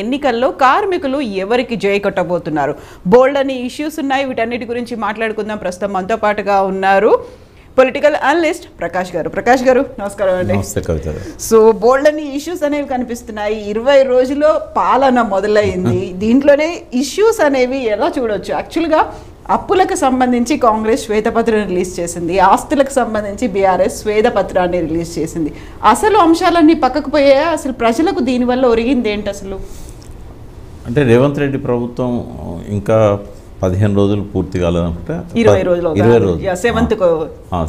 ఎన్నికల్లో కార్మికులు ఎవరికి జై కొట్టబోతున్నారు? బోల్డ్ అని ఇష్యూస్ ఉన్నాయి. వీటన్నిటి గురించి మాట్లాడుకుందాం. ప్రస్తుతం మనతో పాటుగా ఉన్నారు పొలిటికల్ అనలిస్ట్ ప్రకాష్ గారు. ప్రకాష్ గారు నమస్కారం అండి. సో బోల్డ్ అని ఇష్యూస్ అనేవి కనిపిస్తున్నాయి. 20 రోజుల్లో పాలన మొదలైంది. దీంట్లోనే ఇష్యూస్ అనేవి ఎలా చూడొచ్చు? యాక్చువల్గా అప్పులకు సంబంధించి కాంగ్రెస్ శ్వేతపత్రాన్ని రిలీజ్ చేసింది, ఆస్తులకు సంబంధించి బీఆర్ఎస్ శ్వేతపత్రాన్ని రిలీజ్ చేసింది. అసలు అంశాలన్నీ పక్కకు పోయాయా? అసలు ప్రజలకు దీనివల్ల ఒరిగింది ఏంటి అసలు? అంటే రేవంత్ రెడ్డి ప్రభుత్వం ఇంకా 15 రోజులు పూర్తి కాలేదనుకుంటే 20 రోజులు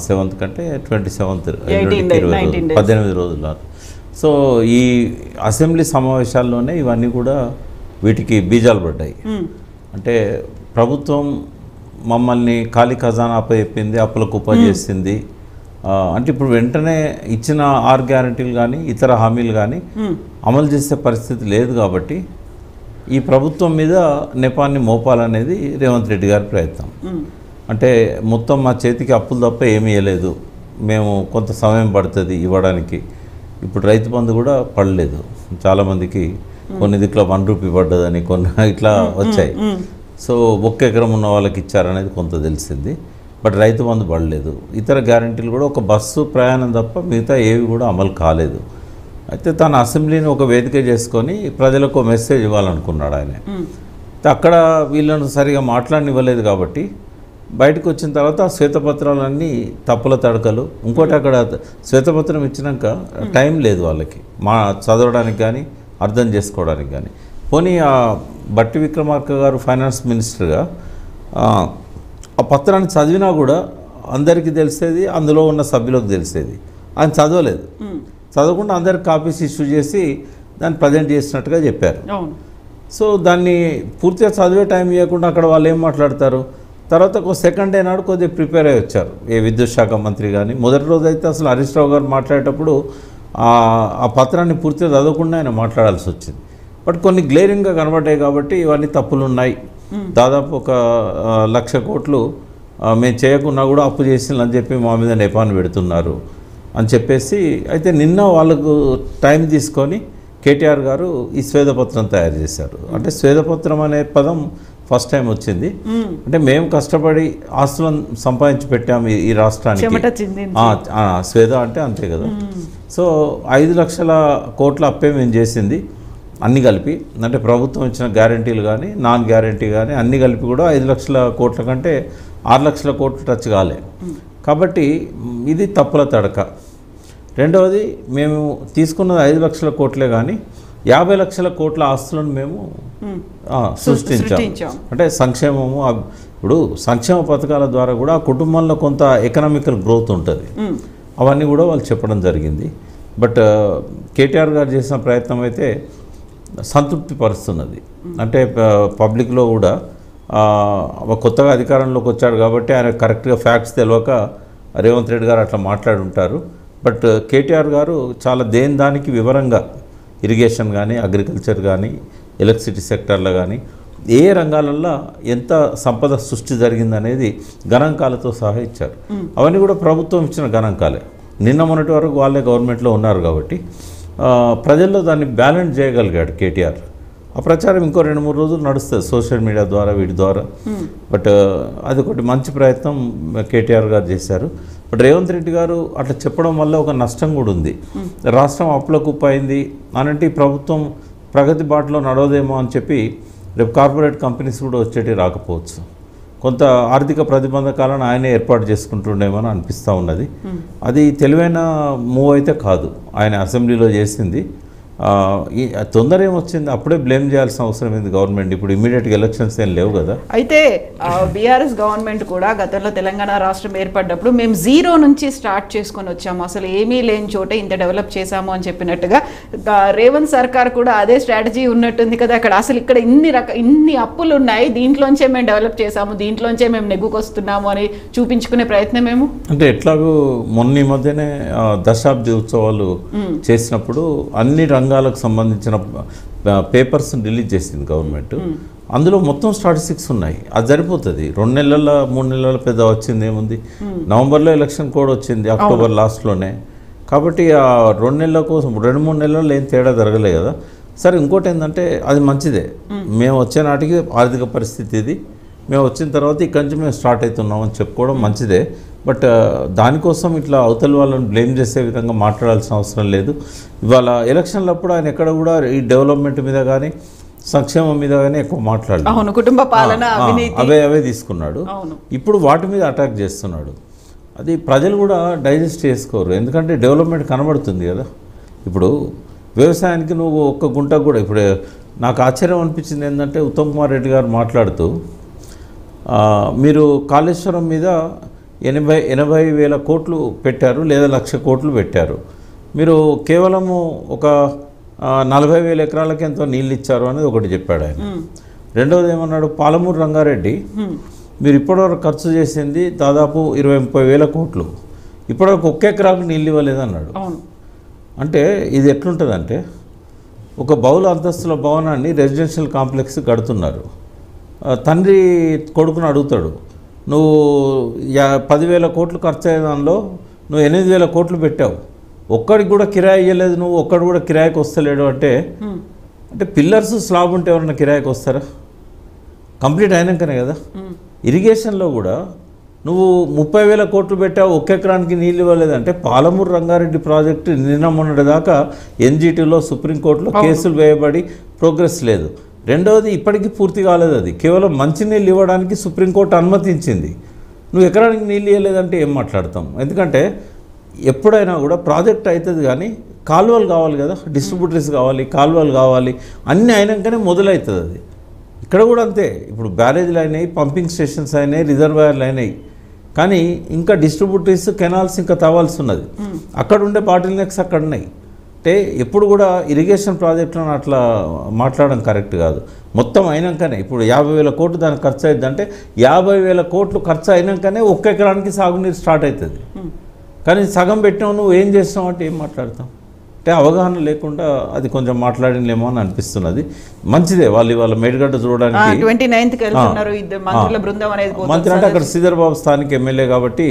7th కంటే 27th 18 రోజులు. సో ఈ అసెంబ్లీ సమావేశాల్లోనే ఇవన్నీ కూడా వీటికి బీజాలు పడ్డాయి. అంటే ప్రభుత్వం మమ్మల్ని ఖాళీ ఖజానా అప్పచెప్పింది, అప్పుల కుప్ప చేసింది. అంటే ఇప్పుడు వెంటనే ఇచ్చిన 6 గ్యారంటీలు కానీ ఇతర హామీలు కానీ అమలు చేసే పరిస్థితి లేదు. కాబట్టి ఈ ప్రభుత్వం మీద నెపాన్ని మోపాలనేది రేవంత్ రెడ్డి గారి ప్రయత్నం. అంటే మొత్తం మా చేతికి అప్పులు తప్ప ఏమీ ఇవ్వలేదు, మేము కొంత సమయం పడుతుంది ఇవ్వడానికి. ఇప్పుడు రైతు బంధు కూడా పడలేదు, చాలామందికి కొన్ని దిక్కుల 1 రూపీ పడ్డదని కొన్ని ఇట్లా వచ్చాయి. సో 1 ఎకరం ఉన్న వాళ్ళకి ఇచ్చారనేది కొంత తెలిసింది. బట్ రైతు బంధు పడలేదు. ఇతర గ్యారంటీలు కూడా ఒక బస్సు ప్రయాణం తప్ప మిగతా ఏవి కూడా అమలు కాలేదు. అయితే తన అసెంబ్లీని ఒక వేదిక చేసుకొని ప్రజలకు మెసేజ్ ఇవ్వాలనుకున్నాడు ఆయన. అక్కడ వీళ్ళను సరిగా మాట్లాడనివ్వలేదు. కాబట్టి బయటకు వచ్చిన తర్వాత ఆ శ్వేతపత్రాలన్నీ తప్పుల తడకలు. ఇంకోటి అక్కడ శ్వేతపత్రం ఇచ్చినాక టైం లేదు వాళ్ళకి చదవడానికి కానీ అర్థం చేసుకోవడానికి కానీ. పోనీ ఆ బట్టి విక్రమార్క గారు ఫైనాన్స్ మినిస్టర్గా ఆ పత్రాన్ని చదివినా కూడా అందరికీ తెలిసేది, అందులో ఉన్న సభ్యులకు తెలిసేది. ఆయన చదవలేదు. చదవకుండా అందరికి కాపీస్ ఇష్యూ చేసి దాన్ని ప్రజెంట్ చేసినట్టుగా చెప్పారు. సో దాన్ని పూర్తిగా చదివే టైం ఇవ్వకుండా అక్కడ వాళ్ళు ఏం మాట్లాడతారు? తర్వాత ఒక సెకండ్ డే నాడు కొద్దిగా ప్రిపేర్ అయ్యి వచ్చారు ఏ విద్యుత్ శాఖ మంత్రి కానీ. మొదటి రోజు అయితే అసలు హరీష్ రావు గారు మాట్లాడేటప్పుడు ఆ పత్రాన్ని పూర్తిగా చదవకుండా ఆయన మాట్లాడాల్సి వచ్చింది. బట్ కొన్ని గ్లేరింగ్గా కనబడ్డాయి. కాబట్టి ఇవన్నీ తప్పులు ఉన్నాయి. దాదాపు 1,00,000 కోట్లు మేము చేయకున్నా కూడా అప్పు చేసిందని చెప్పి మా మీద నెపాన్ని పెడుతున్నారు అని చెప్పేసి. అయితే నిన్న వాళ్ళకు టైం తీసుకొని కేటీఆర్ గారు ఈ శ్వేతపత్రం తయారు చేశారు. అంటే శ్వేతపత్రం అనే పదం ఫస్ట్ టైం వచ్చింది. అంటే మేము కష్టపడి ఆస్తులను సంపాదించి పెట్టాము ఈ రాష్ట్రానికి. శ్వేత అంటే అంతే కదా. సో 5 లక్షల కోట్ల అప్పే మేము చేసింది అన్నీ కలిపి. అంటే ప్రభుత్వం ఇచ్చిన గ్యారంటీలు కానీ నాన్ గ్యారంటీ కానీ అన్నీ కలిపి కూడా 5 లక్షల కోట్ల కంటే 6 లక్షల కోట్లు టచ్ కాలే. కాబట్టి ఇది తప్పుల తడక. రెండవది, మేము తీసుకున్నది 5 లక్షల కోట్లే కానీ 50 లక్షల కోట్ల ఆస్తులను మేము సృష్టించాం. అంటే సంక్షేమము, ఇప్పుడు సంక్షేమ పథకాల ద్వారా కూడా కుటుంబంలో కొంత ఎకనామికల్ గ్రోత్ ఉంటుంది. అవన్నీ కూడా వాళ్ళు చెప్పడం జరిగింది. బట్ కేటీఆర్ గారు చేసిన ప్రయత్నం అయితే సంతృప్తి పరుస్తున్నది. అంటే పబ్లిక్లో కూడా కొత్తగా అధికారంలోకి వచ్చాడు కాబట్టి ఆయన కరెక్ట్గా ఫ్యాక్ట్స్ తెలియక రేవంత్ రెడ్డి గారు అట్లా మాట్లాడి ఉంటారు. బట్ కేటీఆర్ గారు చాలా దానికి వివరంగా ఇరిగేషన్ కానీ అగ్రికల్చర్ కానీ ఎలక్ట్రిసిటీ సెక్టర్లో కానీ ఏ రంగాలలో ఎంత సంపద సృష్టి జరిగిందనేది గణాంకాలతో సహా ఇచ్చారు. అవన్నీ కూడా ప్రభుత్వం ఇచ్చిన గణాంకాలే. నిన్న మొన్నటి వరకు వాళ్ళే గవర్నమెంట్లో ఉన్నారు కాబట్టి ప్రజల్లో దాన్ని బ్యాలెన్స్ చేయగలిగాడు కేటీఆర్. ఆ ప్రచారం ఇంకో 2-3 రోజులు నడుస్తుంది సోషల్ మీడియా ద్వారా వీటి ద్వారా. బట్ అది ఒకటి మంచి ప్రయత్నం కేటీఆర్ గారు చేశారు. బట్ రేవంత్ రెడ్డి గారు అట్లా చెప్పడం వల్ల ఒక నష్టం కూడా ఉంది. రాష్ట్రం అప్పుల కుప్ప అయింది అనంటే ఈ ప్రభుత్వం ప్రగతి బాటలో నడవదేమో అని చెప్పి రేపు కార్పొరేట్ కంపెనీస్ కూడా వచ్చేటి రాకపోవచ్చు. కొంత ఆర్థిక ప్రతిబంధకాలను ఆయనే ఏర్పాటు చేసుకుంటుండేమని అనిపిస్తూ ఉన్నది. అది తెలివైన మూవ్ అయితే కాదు ఆయన అసెంబ్లీలో చేసింది. తొందర ఏమొచ్చింది? అప్పుడే బ్లేమ్ చేయాల్సిన అవసరం ఏంది గవర్నమెంట్? ఇప్పుడు ఇమీడియట్గా ఎలక్షన్స్ ఏం లేవు కదా. అయితే బీఆర్ఎస్ గవర్నమెంట్ కూడా గతంలో తెలంగాణ రాష్ట్రం ఏర్పడ్డప్పుడు మేము 0 నుంచి స్టార్ట్ చేసుకొని వచ్చాము, అసలు ఏమీ లేని చోటే ఇంత డెవలప్ చేశాము అని చెప్పినట్టుగా రేవంత్ సర్కార్ కూడా అదే స్ట్రాటజీ ఉన్నట్టుంది కదా. అక్కడ అసలు ఇక్కడ ఇన్ని అప్పులు ఉన్నాయి, దీంట్లోంచే మేము డెవలప్ చేసాము, దీంట్లోంచే మేము నెగ్గుకొస్తున్నాము అని చూపించుకునే ప్రయత్నమేమో. అంటే ఎట్లాగూ మొన్న ఈ మధ్యనే దశాబ్ది ఉత్సవాలు చేసినప్పుడు అన్ని రంగాలకు సంబంధించిన పేపర్స్ని రిలీజ్ చేసింది గవర్నమెంట్. అందులో మొత్తం స్టాటిస్టిక్స్ ఉన్నాయి. అది సరిపోతుంది. 2 నెలల 3 నెలల పెద్ద వచ్చింది ఏముంది. నవంబర్లో ఎలక్షన్ కోడ్ వచ్చింది, అక్టోబర్ లాస్ట్లోనే. కాబట్టి ఆ 2 నెలల కోసం 2-3 నెలల్లో ఏం తేడా జరగలేదు కదా. సరే ఇంకోటి ఏంటంటే అది మంచిదే, మేము వచ్చే నాటికి ఆర్థిక పరిస్థితి ఇది, మేము వచ్చిన తర్వాత ఇక్కడి నుంచి మేము స్టార్ట్ అవుతున్నామని చెప్పుకోవడం మంచిదే. బట్ దానికోసం ఇట్లా అవతల వాళ్ళని బ్లేమ్ చేసే విధంగా మాట్లాడాల్సిన అవసరం లేదు. ఇవాళ ఎలక్షన్లప్పుడు ఆయన ఎక్కడ కూడా ఈ డెవలప్మెంట్ మీద కానీ సంక్షేమం మీద కానీ ఎక్కువ మాట్లాడలేదు. అవును, కుటుంబ పాలన, అవినీతి అవే తీసుకున్నాడు. ఇప్పుడు వాటి మీద అటాక్ చేస్తున్నాడు. అది ప్రజలు కూడా డైజెస్ట్ చేసుకోరు, ఎందుకంటే డెవలప్మెంట్ కనబడుతుంది కదా. ఇప్పుడు వ్యవసాయానికి నువ్వు ఒక్క గుంటకు కూడా, ఇప్పుడు నాకు ఆశ్చర్యం అనిపించింది ఏంటంటే ఉత్తమ్ కుమార్ రెడ్డి గారు మాట్లాడుతూ మీరు కాళేశ్వరం మీద 80,000 కోట్లు పెట్టారు లేదా 1,00,000 కోట్లు పెట్టారు, మీరు కేవలము ఒక 40,000 ఎకరాలకి ఎంతో నీళ్ళు ఇచ్చారు అనేది ఒకటి చెప్పాడు ఆయన. రెండవది ఏమన్నాడు, పాలమూరు రంగారెడ్డి మీరు ఇప్పటివరకు ఖర్చు చేసింది దాదాపు 20-30,000 కోట్లు, ఇప్పటివరకు ఒక్క ఎకరాకు నీళ్ళు ఇవ్వలేదన్నాడు. అంటే ఇది ఎట్లుంటుందంటే ఒక బహుళ అంతస్తుల భవనాన్ని రెసిడెన్షియల్ కాంప్లెక్స్ కడుతున్నారు, తండ్రి కొడుకును అడుగుతాడు, నువ్వు 10,000 కోట్లు ఖర్చు అయ్యే దానిలో నువ్వు 8,000 కోట్లు పెట్టావు, ఒక్కడికి కూడా కిరాయి ఇవ్వలేదు, నువ్వు ఒక్కడు కూడా కిరాయికి వస్తలేడు అంటే పిల్లర్స్ స్లాబ్ ఉంటే ఎవరన్నా కిరాయికి వస్తారా? కంప్లీట్ అయినాకనే కదా. ఇరిగేషన్లో కూడా నువ్వు 30,000 కోట్లు పెట్టావు, ఒక్క ఎకరానికి నీళ్ళు ఇవ్వలేదంటే పాలమూరు రంగారెడ్డి ప్రాజెక్టు నిన్న మొన్నటి దాకా ఎన్జిటీలో సుప్రీంకోర్టులో కేసులు వేయబడి ప్రోగ్రెస్ లేదు. రెండవది ఇప్పటికీ పూర్తి కాలేదు, అది కేవలం మంచినీళ్ళు ఇవ్వడానికి సుప్రీంకోర్టు అనుమతించింది. నువ్వు ఎకరానికి నీళ్ళు ఇవ్వలేదంటే ఏం మాట్లాడతాం? ఎందుకంటే ఎప్పుడైనా కూడా ప్రాజెక్ట్ అవుతుంది కానీ కాలువలు కావాలి కదా, డిస్ట్రిబ్యూటరీస్ కావాలి, కాలువలు కావాలి, అన్నీ అయినాకనే మొదలవుతుంది అది. ఇక్కడ కూడా అంతే, ఇప్పుడు బ్యారేజ్లు అయినాయి, పంపింగ్ స్టేషన్స్ అయినాయి, రిజర్వాయర్లు అయినాయి, కానీ ఇంకా డిస్ట్రిబ్యూటరీస్, కెనాల్స్ ఇంకా తవ్వాల్సి ఉన్నది. అక్కడ ఉండే బాటిల్ నెక్స్ అక్కడ ఉన్నాయి. అంటే ఎప్పుడు కూడా ఇరిగేషన్ ప్రాజెక్టులను అట్లా మాట్లాడడం కరెక్ట్ కాదు. మొత్తం అయినాకనే ఇప్పుడు 50,000 కోట్లు దానికి ఖర్చు అవుతుందంటే 50,000 కోట్లు ఖర్చు అయినాకనే ఒక్క ఎకరానికి సాగునీరు స్టార్ట్ అవుతుంది. కానీ సగం పెట్టావు, నువ్వు ఏం చేస్తావు అంటే ఏం మాట్లాడతాం? అంటే అవగాహన లేకుండా అది కొంచెం మాట్లాడినలేమో అని అనిపిస్తున్నది. మంచిదే, వాళ్ళు ఇవాళ మేడిగడ్డ చూడడానికి 29th మంత్రి అంటే అక్కడ శ్రీధర్ బాబు స్థానిక ఎమ్మెల్యే కాబట్టి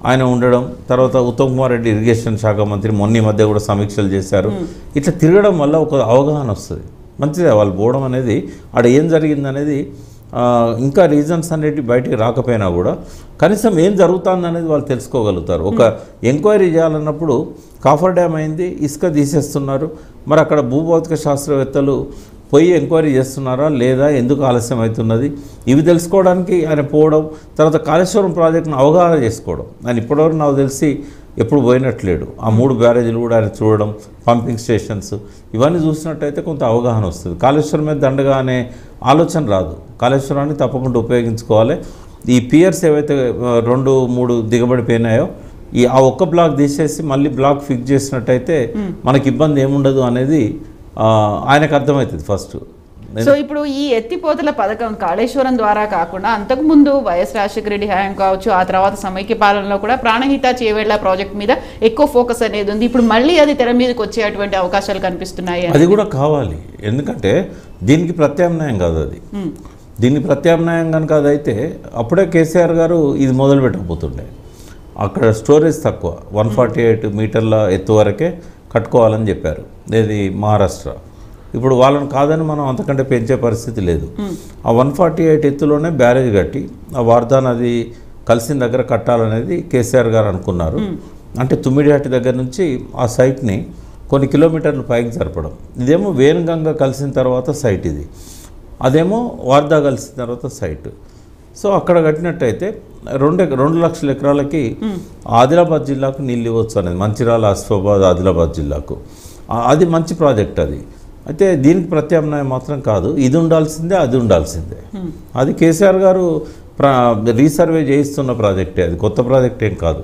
ఆయన ఉండడం, తర్వాత ఉత్తమ్ కుమార్ రెడ్డి ఇరిగేషన్ శాఖ మంత్రి మొన్న మధ్య కూడా సమీక్షలు చేశారు. ఇట్లా తిరగడం వల్ల ఒక అవగాహన వస్తుంది. మంచిదే వాళ్ళు పోవడం అనేది, ఆడ ఏం జరిగిందనేది ఇంకా రీజన్స్ అనేవి బయటికి రాకపోయినా కూడా కనీసం ఏం జరుగుతుంది అనేది వాళ్ళు తెలుసుకోగలుగుతారు. ఒక ఎంక్వైరీ చేయాలన్నప్పుడు కాఫర్ డ్యామ్ అయింది, ఇసుక తీసేస్తున్నారు, మరి అక్కడ భూభౌతిక శాస్త్రవేత్తలు పోయి ఎంక్వైరీ చేస్తున్నారా లేదా, ఎందుకు ఆలస్యం అవుతున్నది, ఇవి తెలుసుకోవడానికి ఆయన పోవడం, తర్వాత కాళేశ్వరం ప్రాజెక్టును అవగాహన చేసుకోవడం. ఆయన ఇప్పటివరకు నాకు తెలిసి ఎప్పుడు పోయినట్లేడు. ఆ 3 బ్యారేజీలు కూడా ఆయన చూడడం, పంపింగ్ స్టేషన్స్, ఇవన్నీ చూసినట్టయితే కొంత అవగాహన వస్తుంది. కాళేశ్వరం మీద దండగా అనే ఆలోచన రాదు. కాళేశ్వరాన్ని తప్పకుండా ఉపయోగించుకోవాలి. ఈ పియర్స్ ఏవైతే 2-3 దిగబడిపోయినాయో ఆ ఒక్క బ్లాక్ తీసేసి మళ్ళీ బ్లాక్ ఫిక్స్ చేసినట్టయితే మనకి ఇబ్బంది ఏముండదు అనేది ఆయనకు అర్థమవుతుంది ఫస్ట్. సో ఇప్పుడు ఈ ఎత్తిపోతల పథకం కాళేశ్వరం ద్వారా కాకుండా అంతకుముందు వైఎస్ రాజశేఖర రెడ్డి హయాం కావచ్చు, ఆ తర్వాత సమైక్య పాలనలో కూడా ప్రాణహిత చేవేళ్ల ప్రాజెక్ట్ మీద ఎక్కువ ఫోకస్ అనేది ఉంది. ఇప్పుడు మళ్ళీ అది తెర మీదకి వచ్చేటువంటి అవకాశాలు కనిపిస్తున్నాయి. అది కూడా కావాలి, ఎందుకంటే దీనికి ప్రత్యామ్నాయం కాదు అది. దీనికి ప్రత్యామ్నాయం కనుక అదైతే అప్పుడే కేసీఆర్ గారు ఇది మొదలు పెట్టకపోతుండే. అక్కడ స్టోరేజ్ తక్కువ, 148 మీటర్ల ఎత్తు వరకే కట్టుకోవాలని చెప్పారు, ఇది మహారాష్ట్ర. ఇప్పుడు వాళ్ళని కాదని మనం అంతకంటే పెంచే పరిస్థితి లేదు. ఆ 148 ఎత్తులోనే బ్యారేజ్ కట్టి ఆ వార్దా నది కలిసిన దగ్గర కట్టాలనేది కేసీఆర్ గారు అనుకున్నారు. అంటే తుమ్మిడిహట్టి దగ్గర నుంచి ఆ సైట్ని కొన్ని కిలోమీటర్లు పైకి జరపడం. ఇదేమో వేణుగంగ కలిసిన తర్వాత సైట్ ఇది, అదేమో వార్దా కలిసిన తర్వాత సైట్. సో అక్కడ కట్టినట్టయితే 2 లక్షల ఎకరాలకి ఆదిలాబాద్ జిల్లాకు నీళ్ళు ఇవ్వచ్చు అనేది, మంచిర్యాల, ఆసిఫాబాద్, ఆదిలాబాద్ జిల్లాకు. అది మంచి ప్రాజెక్ట్ అది. అయితే దీనికి ప్రత్యామ్నాయం మాత్రం కాదు, ఇది ఉండాల్సిందే, అది ఉండాల్సిందే. అది కేసీఆర్ గారు రీసర్వే చేయిస్తున్న ప్రాజెక్టే, అది కొత్త ప్రాజెక్ట్ ఏం కాదు.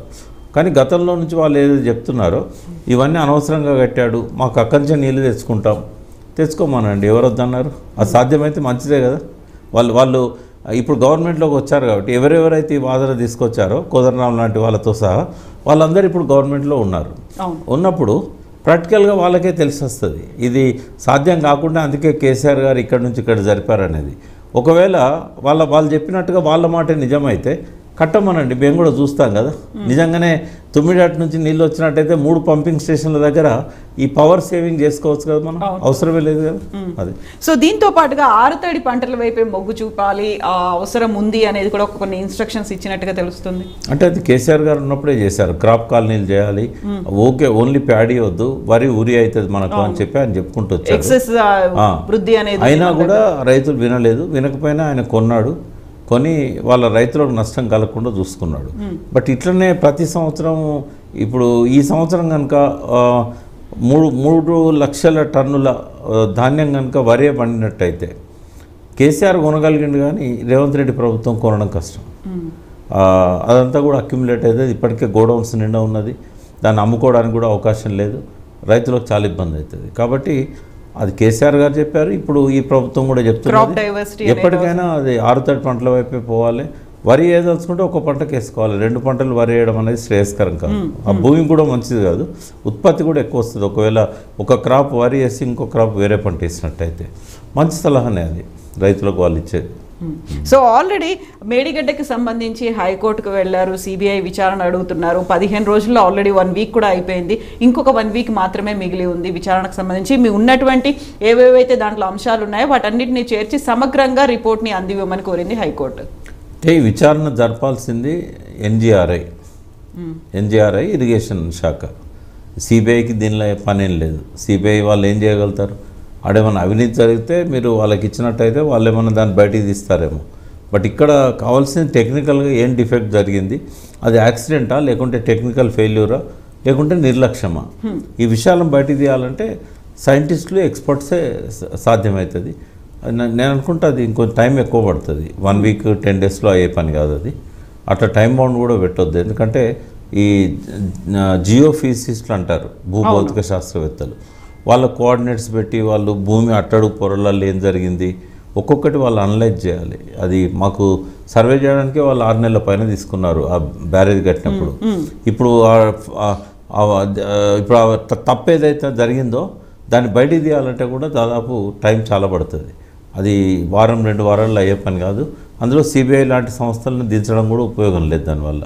కానీ గతంలో నుంచి వాళ్ళు ఏదో చెప్తున్నారో ఇవన్నీ అనవసరంగా కట్టాడు, మాకు అక్కడి నుంచే నీళ్ళు తెచ్చుకోమనండి, ఎవరు వద్దన్నారు? అది సాధ్యమైతే మంచిదే కదా. వాళ్ళు ఇప్పుడు గవర్నమెంట్లోకి వచ్చారు కాబట్టి ఎవరెవరైతే ఈ వాదన తీసుకొచ్చారో కోదండరాం లాంటి వాళ్ళతో సహా వాళ్ళందరూ ఇప్పుడు గవర్నమెంట్లో ఉన్నారు. ఉన్నప్పుడు ప్రాక్టికల్గా వాళ్ళకే తెలిసి వస్తుంది ఇది సాధ్యం కాకుండా, అందుకే కేసీఆర్ గారు ఇక్కడ నుంచి ఇక్కడ జరిపారనేది. ఒకవేళ వాళ్ళు చెప్పినట్టుగా వాళ్ళ మాట నిజమైతే కట్టమనండి, మేము కూడా చూస్తాం కదా. నిజంగానే తుమ్మిడాటి నుంచి నీళ్ళు వచ్చినట్టయితే 3 పంపింగ్ స్టేషన్ల దగ్గర ఈ పవర్ సేవింగ్ చేసుకోవచ్చు కదా, మనం అవసరమే లేదు కదా అది. సో దీంతో పాటుగా ఆరుతడి పంటల వైపే మొగ్గు చూపాలి, అవసరం ఉంది అనేది కూడా కొన్ని ఇన్స్ట్రక్షన్స్ ఇచ్చినట్టుగా తెలుస్తుంది. అంటే అది కేసీఆర్ గారు ఉన్నప్పుడే చేశారు, క్రాప్ కాలనీలు చేయాలి, ఓకే ఓన్లీ ప్యాడీ వద్దు, వరి ఉరి అవుతుంది మనకు అని చెప్పి ఆయన చెప్పుకుంటూ వచ్చారు. వృద్ధి అనేది అయినా కూడా రైతులు వినలేదు. వినకపోయినా ఆయన కొన్నాడు, కొని వాళ్ళ రైతులకు నష్టం కలగకుండా చూసుకున్నాడు. బట్ ఇట్లనే ప్రతి సంవత్సరం, ఇప్పుడు ఈ సంవత్సరం కనుక 3 లక్షల టన్నుల ధాన్యం కనుక వరే పండినట్టయితే కేసీఆర్ కొనగలిగిండు, కానీ రేవంత్ రెడ్డి ప్రభుత్వం కొనడం కష్టం. అదంతా కూడా అక్యుములేట్ అవుతుంది. ఇప్పటికే గోడౌన్స్ నిండా ఉన్నది, దాన్ని అమ్ముకోవడానికి కూడా అవకాశం లేదు, రైతులకు చాలా ఇబ్బంది అవుతుంది. కాబట్టి అది కేసీఆర్ గారు చెప్పారు, ఇప్పుడు ఈ ప్రభుత్వం కూడా చెప్తున్నారు ఎప్పటికైనా అది ఆరుతడి పంటల వైపే పోవాలి. వరి వేదలుచుకుంటే ఒక పంటకు వేసుకోవాలి, 2 పంటలు వరి వేయడం అనేది శ్రేయస్కరం కాదు, ఆ భూమి కూడా మంచిది కాదు, ఉత్పత్తి కూడా ఎక్కువ వస్తుంది. ఒకవేళ ఒక క్రాప్ వరి వేసి ఇంకో క్రాప్ వేరే పంట వేసినట్టయితే మంచి సలహానే అది రైతులకు వాళ్ళు ఇచ్చేది. సో ఆల్రెడీ మేడిగడ్డకి సంబంధించి హైకోర్టుకు వెళ్ళారు, సిబిఐ విచారణ అడుగుతున్నారు. 15 రోజుల్లో ఆల్రెడీ 1 వీక్ కూడా అయిపోయింది, ఇంకొక 1 వీక్ మాత్రమే మిగిలి ఉంది విచారణకు సంబంధించి. మీ ఉన్నటువంటి ఏవేవైతే దాంట్లో అంశాలు ఉన్నాయో వాటన్నిటిని చేర్చి సమగ్రంగా రిపోర్ట్ని అందివ్వమని కోరింది హైకోర్టు. ఈ విచారణ జరపాల్సింది ఎన్జిఆర్ఐ ఇరిగేషన్ శాఖ. సిబిఐకి దీనిలో పనేం లేదు. సిబిఐ వాళ్ళు ఏం చేయగలుగుతారు? ఆడేమన్నా అవినీతి జరిగితే మీరు వాళ్ళకి ఇచ్చినట్టయితే వాళ్ళు ఏమన్నా దాన్ని బయటికి తీస్తారేమో. బట్ ఇక్కడ కావాల్సింది టెక్నికల్గా ఏం డిఫెక్ట్ జరిగింది, అది యాక్సిడెంటా లేకుంటే టెక్నికల్ ఫెయిల్యూరా లేకుంటే నిర్లక్ష్యమా, ఈ విషయాలను బయటికి తీయాలంటే సైంటిస్టులు ఎక్స్పర్ట్సే సాధ్యమవుతుంది. నేను అనుకుంటా అది ఇంకొంచెం టైం ఎక్కువ పడుతుంది, 1 వీక్ 10 డేస్లో అయ్యే పని కాదు అది. అట్లా టైం బౌండ్ కూడా పెట్టొద్దు, ఎందుకంటే ఈ జియోఫిజిసిస్టులు అంటారు, భూభౌతిక శాస్త్రవేత్తలు, వాళ్ళ కోఆర్డినేట్స్ పెట్టి వాళ్ళు భూమి అట్టడుగు పొరలలో ఏం జరిగింది ఒక్కొక్కటి వాళ్ళు అనలైజ్ చేయాలి. అది మాకు సర్వే చేయడానికి వాళ్ళు 6 నెలల పైన తీసుకున్నారు ఆ బ్యారేజ్ కట్టినప్పుడు. ఇప్పుడు తప్పు ఏదైతే జరిగిందో దాన్ని బయటికి తీయాలంటే కూడా దాదాపు టైం చాలా పడుతుంది. అది 1-2 వారాల్లో అయ్యే పని కాదు. అందులో సిబిఐ లాంటి సంస్థలను దించడం కూడా ఉపయోగం లేదు. దానివల్ల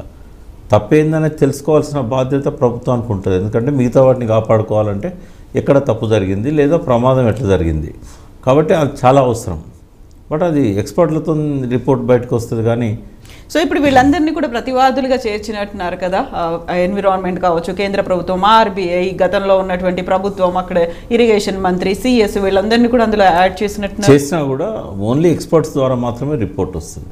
తప్పేందనేది తెలుసుకోవాల్సిన బాధ్యత ప్రభుత్వానికి ఉంటుంది, ఎందుకంటే మిగతా వాటిని కాపాడుకోవాలంటే ఎక్కడ తప్పు జరిగింది లేదా ప్రమాదం ఎట్లా జరిగింది, కాబట్టి అది చాలా అవసరం. బట్ అది ఎక్స్పర్ట్లతో రిపోర్ట్ బయటకు వస్తుంది. కానీ సో ఇప్పుడు వీళ్ళందరినీ కూడా ప్రతివాదులుగా చేర్చినట్టున్నారు కదా, ఎన్విరాన్మెంట్ కావచ్చు, కేంద్ర ప్రభుత్వం, ఆర్బీఐ, గతంలో ఉన్నటువంటి ప్రభుత్వం, అక్కడ ఇరిగేషన్ మంత్రి, సిఎస్, వీళ్ళందరినీ కూడా అందులో యాడ్ చేసినా కూడా ఓన్లీ ఎక్స్పర్ట్స్ ద్వారా మాత్రమే రిపోర్ట్ వస్తుంది.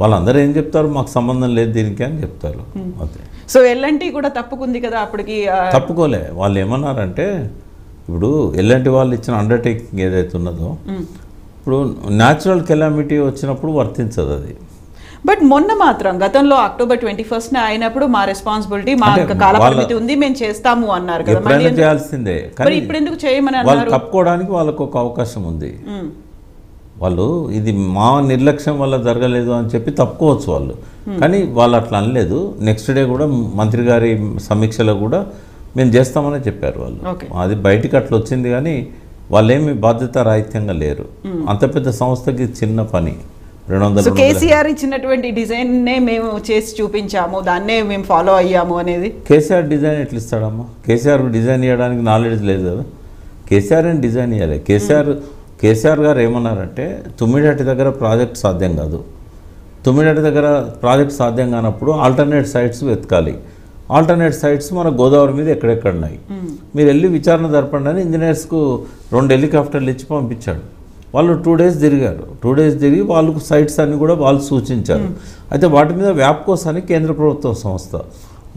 వాళ్ళందరూ ఏం చెప్తారు, మాకు సంబంధం లేదు దీనికి అని చెప్తారు. అంతే. సో ఎల్ఎన్టీ కూడా తప్పుకుంది కదా అప్పటికి? తప్పుకోలే. వాళ్ళు ఏమన్నారంటే, ఇప్పుడు ఎల్ఎన్టీ వాళ్ళు ఇచ్చిన అండర్టేకింగ్ ఏదైతే ఉన్నదో ఇప్పుడు న్యాచురల్ కెలామిటీ వచ్చినప్పుడు వర్తించదు అది. బట్ మొన్న మాత్రం గతంలో October 21st అయినప్పుడు మా రెస్పాన్సిబిలిటీ, మా కాలపరిమితి ఉంది, మేము చేస్తాము అన్నారు కదా, చేయాల్సిందే. కానీ ఇప్పుడు ఎందుకు చేయమని వాళ్ళు తప్పుకోవడానికి వాళ్ళకు ఒక అవకాశం ఉంది. వాళ్ళు ఇది మా నిర్లక్ష్యం వల్ల జరగలేదు అని చెప్పి తప్పుకోవచ్చు వాళ్ళు, కానీ వాళ్ళు అట్లా అనలేదు. నెక్స్ట్ డే కూడా మంత్రి గారి సమీక్షలో కూడా మేము చేస్తామని చెప్పారు వాళ్ళు. అది బయటికి అట్లా వచ్చింది, కానీ వాళ్ళేమి బాధ్యత రాహిత్యంగా లేరు. అంత పెద్ద సంస్థకి చిన్న పని 200. కేసీఆర్ ఇచ్చినటువంటి డిజైన్ నే మేము చేసి చూపించాము, దాన్నే మేము ఫాలో అయ్యాము అనేది. కేసీఆర్ డిజైన్ ఎట్లా ఇస్తాడమ్మా? కేసీఆర్ డిజైన్ చేయడానికి నాలెడ్జ్ లేదు కదా. కేసీఆర్ ఏం డిజైన్ ఇవ్వాలి. కేసీఆర్ గారు ఏమన్నారంటే, తుమ్మిడిహట్టి దగ్గర ప్రాజెక్ట్ సాధ్యం కాదు, తుమ్మిడిహట్టి దగ్గర ప్రాజెక్ట్ సాధ్యం కానప్పుడు ఆల్టర్నేట్ సైట్స్ వెతకాలి. ఆల్టర్నేట్ సైట్స్ మన గోదావరి మీద ఎక్కడెక్కడ ఉన్నాయి, మీరు వెళ్ళి విచారణ జరపండి అని ఇంజనీర్స్కు 2 హెలికాప్టర్లు ఇచ్చి పంపించాడు. వాళ్ళు 2 డేస్ తిరిగారు. 2 డేస్ తిరిగి వాళ్ళకు సైట్స్ అన్ని కూడా వాళ్ళు సూచించారు. అయితే వాటి మీద వ్యాప్కోస్ అని కేంద్ర ప్రభుత్వ సంస్థ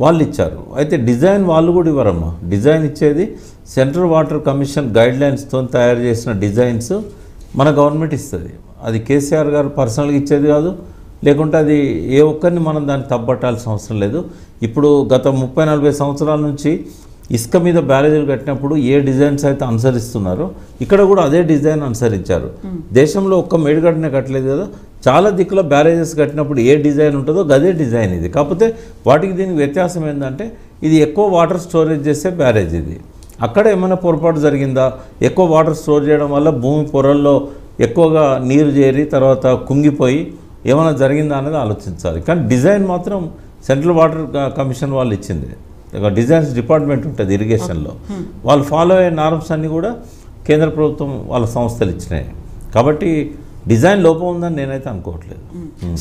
వాళ్ళు ఇచ్చారు. అయితే డిజైన్ వాళ్ళు కూడా ఇవ్వరమ్మా. డిజైన్ ఇచ్చేది సెంట్రల్ వాటర్ కమిషన్ గైడ్లైన్స్తో తయారు చేసిన డిజైన్స్ మన గవర్నమెంట్ ఇస్తుంది. అది కేసీఆర్ గారు పర్సనల్గా ఇచ్చేది కాదు, లేకుంటే అది ఏ ఒక్కరిని మనం దాన్ని తప్పట్టాల్సిన అవసరం లేదు. ఇప్పుడు గత 30-40 సంవత్సరాల నుంచి ఇసుక మీద బ్యారేజీలు కట్టినప్పుడు ఏ డిజైన్స్ అయితే అనుసరిస్తున్నారో ఇక్కడ కూడా అదే డిజైన్ అనుసరించారు. దేశంలో ఒక్క మేడిగడ్డనే కట్టలేదు కదా, చాలా దిక్కుల బ్యారేజెస్ కట్టినప్పుడు ఏ డిజైన్ ఉంటుందో అదే డిజైన్ ఇది. కాకపోతే వాటికి దీనికి వ్యత్యాసం ఏంటంటే, ఇది ఎక్కువ వాటర్ స్టోరేజ్ చేసే బ్యారేజ్ ఇది. అక్కడ ఏమైనా పొరపాటు జరిగిందా, ఎక్కువ వాటర్ స్టోర్ చేయడం వల్ల భూమి పొరల్లో ఎక్కువగా నీరు చేరి తర్వాత కుంగిపోయి ఏమైనా జరిగిందా అనేది ఆలోచించాలి. కానీ డిజైన్ మాత్రం సెంట్రల్ వాటర్ కమిషన్ వాళ్ళు ఇచ్చింది. డిజైన్స్ డిపార్ట్మెంట్ ఉంటుంది ఇరిగేషన్లో, వాళ్ళు ఫాలో అయ్యే నార్మ్స్ అన్నీ కూడా కేంద్ర ప్రభుత్వం వాళ్ళ సంస్థలు ఇచ్చినాయి. కాబట్టి డిజైన్ లోపం ఉందని నేనైతే అనుకోవట్లేదు.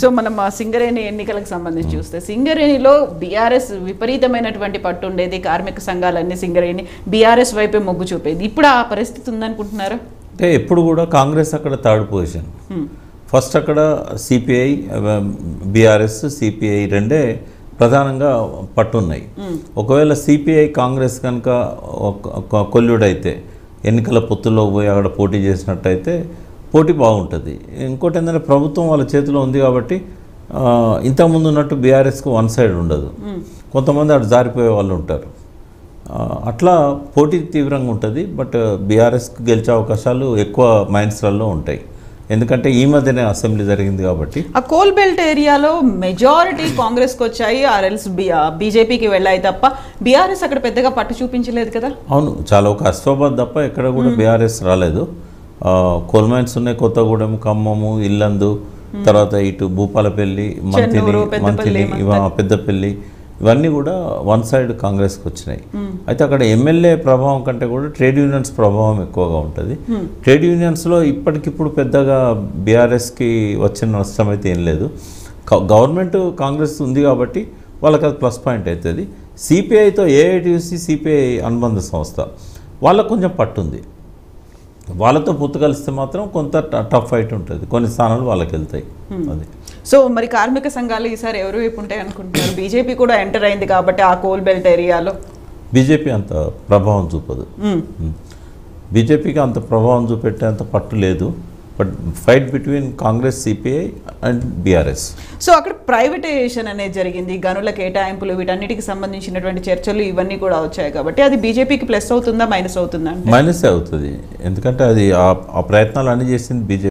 సో మనం సింగరేణి ఎన్నికలకు సంబంధించి చూస్తే సింగరేణిలో బీఆర్ఎస్ విపరీతమైనటువంటి పట్టు ఉండేది, కార్మిక సంఘాలన్నీ సింగరేణి బీఆర్ఎస్ వైపే మొగ్గు చూపేది. ఇప్పుడు ఆ పరిస్థితి ఉందనుకుంటున్నారా? అంటే ఎప్పుడు కూడా కాంగ్రెస్ అక్కడ థర్డ్ పొజిషన్, ఫస్ట్ అక్కడ సిపిఐ, బీఆర్ఎస్, సిపిఐ రెండే ప్రధానంగా పట్టున్నాయి. ఒకవేళ సిపిఐ కాంగ్రెస్ కనుక కొల్లుడైతే ఎన్నికల పొత్తుల్లో పోయి అక్కడ పోటీ చేసినట్టయితే పోటీ బాగుంటుంది. ఇంకోటి ఏంటంటే ప్రభుత్వం వాళ్ళ చేతిలో ఉంది కాబట్టి ఇంతకుముందు ఉన్నట్టు బీఆర్ఎస్కు వన్ సైడ్ ఉండదు, కొంతమంది అటు జారిపోయే వాళ్ళు ఉంటారు. అట్లా పోటీ తీవ్రంగా ఉంటుంది. బట్ బీఆర్ఎస్కి గెలిచే అవకాశాలు ఎక్కువ మైండ్స్లలో ఉంటాయి, ఎందుకంటే ఈ మధ్యనే అసెంబ్లీ జరిగింది కాబట్టి. ఆ కోల్ బెల్ట్ ఏరియాలో మెజారిటీ కాంగ్రెస్కి వచ్చాయి, ఆర్ఎల్స్ బీజేపీకి వెళ్ళాయి తప్ప బీఆర్ఎస్ అక్కడ పెద్దగా పట్టు చూపించలేదు కదా. అవును, చాలా ఒక అశ్వాబాద్ తప్ప ఎక్కడ కూడా బీఆర్ఎస్ రాలేదు. కోల్ మైన్స్ ఉన్నాయి, కొత్తగూడెం, ఖమ్మము, ఇల్లందు, తర్వాత ఇటు భూపాలపల్లి, మంతిని, పెద్దపల్లి, ఇవన్నీ కూడా వన్ సైడ్ కాంగ్రెస్కి వచ్చినాయి. అయితే అక్కడ ఎమ్మెల్యే ప్రభావం కంటే కూడా ట్రేడ్ యూనియన్స్ ప్రభావం ఎక్కువగా ఉంటుంది. ట్రేడ్ యూనియన్స్లో ఇప్పటికిప్పుడు పెద్దగా బీఆర్ఎస్కి వచ్చిన నష్టం అయితే ఏం లేదు. గవర్నమెంట్ కాంగ్రెస్ ఉంది కాబట్టి వాళ్ళకి అది ప్లస్ పాయింట్ అవుతుంది. సిపిఐతో ఏఐటీయూసీ, సిపిఐ అనుబంధ సంస్థ, వాళ్ళకు కొంచెం పట్టుంది. వాళ్ళతో పొత్తు కలిస్తే మాత్రం కొంత టఫ్ ఫైట్ ఉంటుంది, కొన్ని స్థానాలు వాళ్ళకి వెళ్తాయి. అది సో మరి కార్మిక సంఘాలు ఈసారి ఎవరు వైపు ఉంటాయి అనుకుంటున్నారు? బీజేపీ కూడా ఎంటర్ అయింది కాబట్టి ఆ కోల్ బెల్ట్ ఏరియాలో బీజేపీ అంత ప్రభావం చూపదు. బీజేపీకి అంత ప్రభావం చూపెట్టేంత పట్టు లేదు. But fight between Congress, CPI and BRS. So అక్కడ ప్రైవేటైజేషన్ అనేది జరిగింది, గనుల కేటాయింపులు, వీటన్నిటికి సంబంధించినటువంటి చర్చలు ఇవన్నీ కూడా వచ్చాయి కాబట్టి అది బీజేపీకి ప్లస్ అవుతుందా మైనస్ అవుతుందా? మైనస్ అవుతుంది, ఎందుకంటే అది ఆ ప్రయత్నాలు అన్ని చేసింది బీజేపీ.